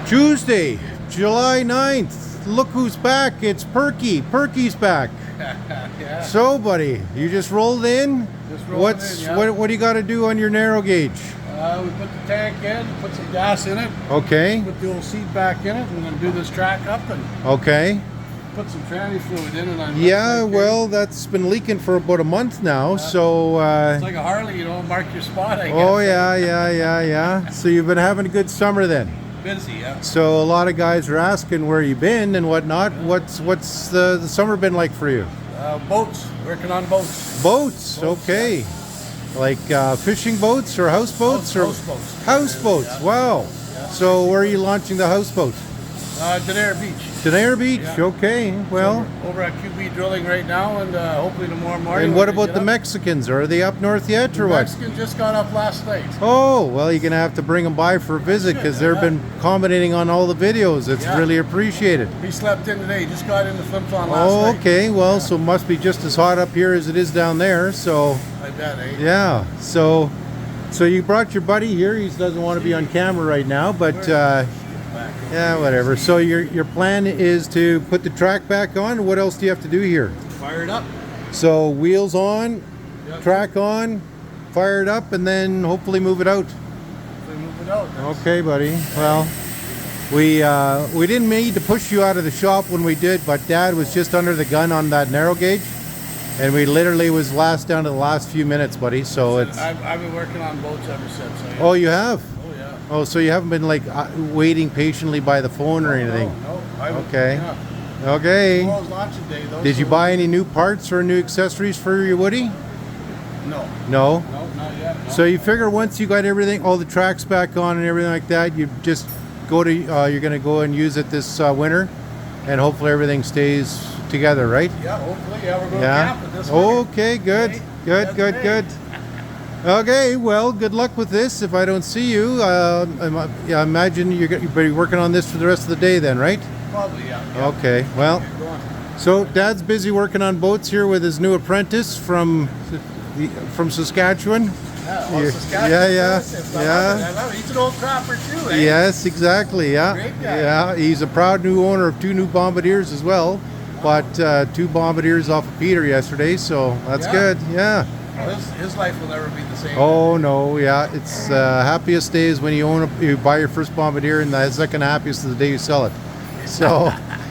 Tuesday, July 9th. Look who's back. It's Perky. Perky's back. Yeah. So, buddy, you just rolled in? What do you got to do on your narrow gauge? We put the tank in, put some gas in it. Okay. Put the old seat back in it, and then do this track up and Okay. put some tranny fluid in it. Yeah, well, that's been leaking for about a month now, so... it's like a Harley, mark your spot, I guess. Oh, yeah. So you've been having a good summer then? Busy, yeah. So a lot of guys are asking where you been and whatnot. What's the summer been like for you? Boats, working on boats. Boats, okay. Like fishing boats or houseboats? Houseboats. Houseboats, Yeah. wow. Yeah. So where are you launching the houseboat? Denair Beach. Denair Beach, Yeah. okay. Well, So over at QB drilling right now, and hopefully tomorrow morning. and what we're gonna about the get up. Mexicans? Are they up north yet or The what? Mexican just got up last night. Oh, well, you're going to have to bring them by for a visit because they've been commenting on all the videos. It's Yeah. really appreciated. He slept in today. He just got in the flip-flop last Oh, night. okay. Well, so it must be just as hot up here as it is down there. So, I bet, eh? yeah. So you brought your buddy here. He doesn't want to be on camera right now, but yeah, whatever. So your plan is to put the track back on. What else do you have to do here? Fire it up. So wheels on, Yep. track on, fire it up, and then hopefully move it out. So we move it out. Okay, buddy. Well, we didn't need to push you out of the shop when we did, but Dad was just under the gun on that narrow gauge, and we literally was down to the last few minutes, buddy. So it's. I've been working on boats ever since. Oh, you have? Oh, yeah. Oh, so you haven't been like waiting patiently by the phone or anything? No. Okay. Yeah. Okay. Tomorrow's launching day, though. Did you so- buy any new parts or new accessories for your Woody? No. No. No, not yet. No. So you figure once you got everything, all the tracks back on and everything like that, you just go to you're going to go and use it this winter, and hopefully everything stays together, right? Yeah, hopefully. Yeah, we're going Yeah. camping this winter. Okay. Good. Okay, Good. that's Good. me. Good. Okay. Well, good luck with this. If I don't see you, I imagine you're going to be working on this for the rest of the day, then, right? Probably, yeah. Okay. Well. You're going. So Dad's busy working on boats here with his new apprentice from Saskatchewan. Yeah, well, Yeah, Saskatchewan, yeah, Saskatchewan. I yeah. love it. He's an old trapper, too, eh? Yes, exactly. Yeah, Great guy. yeah. He's a proud new owner of 2 new Bombardiers as well. Bought 2 Bombardiers off of Peter yesterday, so that's Yeah. good. Yeah. His life will never be the same. Oh no, yeah. It's happiest day is when you buy your first Bombardier, and the second happiest is the day you sell it. So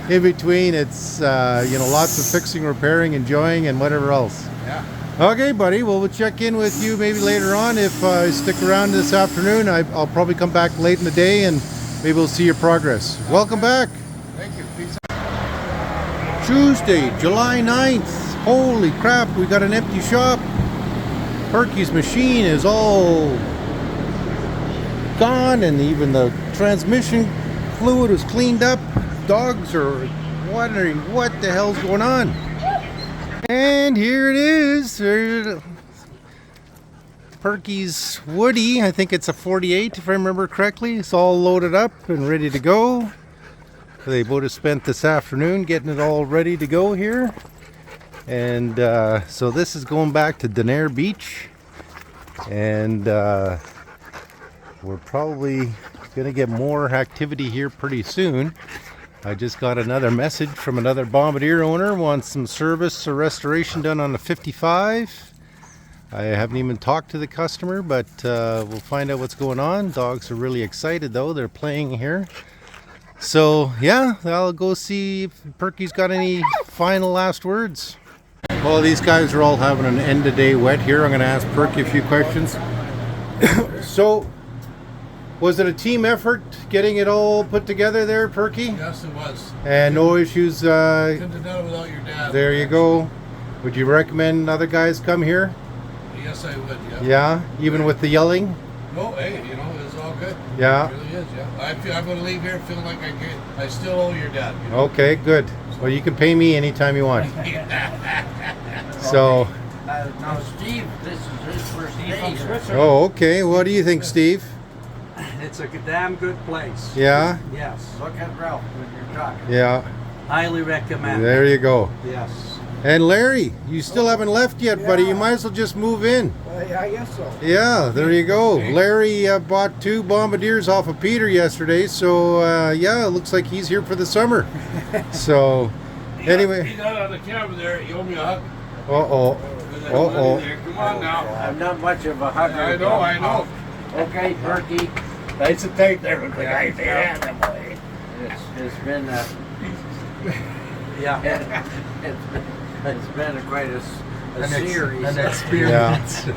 in between, it's lots of fixing, repairing, enjoying, and whatever else. Yeah. Okay, buddy. Well, we'll check in with you maybe later on. If I stick around this afternoon, I'll probably come back late in the day, and maybe we'll see your progress. Welcome back. Thank you. Peace. Tuesday, July 9th. Holy crap, we got an empty shop. Perky's machine is all gone, and even the transmission fluid was cleaned up. Dogs are wondering what the hell's going on. And here it is. Perky's Woody. I think it's a 48 if I remember correctly. It's all loaded up and ready to go. They would have spent this afternoon getting it all ready to go here. And so this is going back to Denair Beach. And we're probably going to get more activity here pretty soon. I just got another message from another Bombardier owner, wants some service or restoration done on the 55. I haven't even talked to the customer, but we'll find out what's going on. Dogs are really excited though, they're playing here. So yeah, I'll go see if Perky's got any final last words. Well, these guys are all having an end of day wet here. I'm going to ask Perky a few questions. So, was it a team effort getting it all put together there, Perky? Yes, it was. And no issues. Couldn't have done it without your dad. There you go. Would you recommend other guys come here? Yes, I would, yeah. Yeah, even with the yelling? No, hey, it's all good. Yeah. It really is, yeah. I'm going to leave here feeling like I still owe your dad. Okay, good. Well, you can pay me anytime you want. So, Now, Steve, this is his first day. oh, okay. What do you think, Steve? It's a damn good place. Yeah? Yes. Look at Ralph when you're talking. Yeah. Highly recommend. There you go. Yes. And Larry, you still haven't left yet, buddy. You might as well just move in. Yeah, I guess so. Yeah, there you go. Larry bought 2 Bombardiers off of Peter yesterday, so yeah, it looks like he's here for the summer. So, anyway. He's out on the camera there. You owe me a hug. Uh-oh. Uh-oh. Come on now. I'm not much of a hugger. I know. Okay, Perky. Nice and tight there. It's been yeah. It's been quite a series. An experience.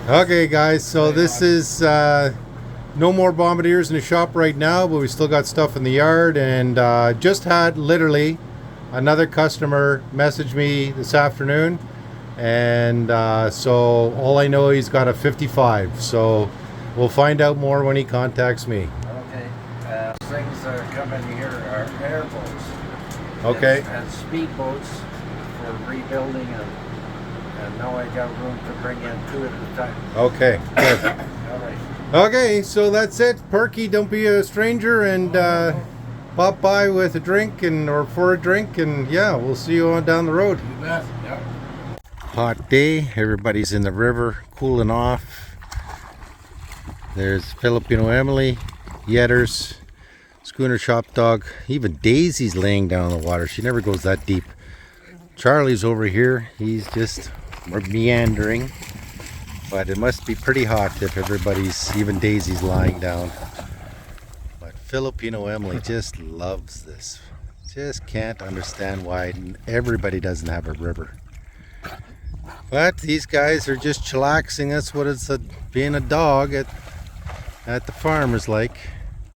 Okay, guys, so this is no more Bombardiers in the shop right now, but we still got stuff in the yard, and just had literally another customer message me this afternoon, and so all I know, he's got a 55, so we'll find out more when he contacts me. Okay. Things that are coming here are airboats. Okay. And speedboats for rebuilding, and now I got room to bring in 2 at a time. Okay, good. All right. Okay, so that's it. Perky, don't be a stranger, and pop by with a drink or for a drink, and yeah, we'll see you on down the road. You bet. Yep. Hot day, everybody's in the river cooling off. There's Filipino Emily, Yetters, Schooner Shop Dog, even Daisy's laying down in the water. She never goes that deep. Charlie's over here, he's just meandering, but it must be pretty hot if even Daisy's lying down. But Filipino Emily just loves this. Just can't understand why everybody doesn't have a river. But these guys are just chillaxing. That's what it's being a dog at the farm is like.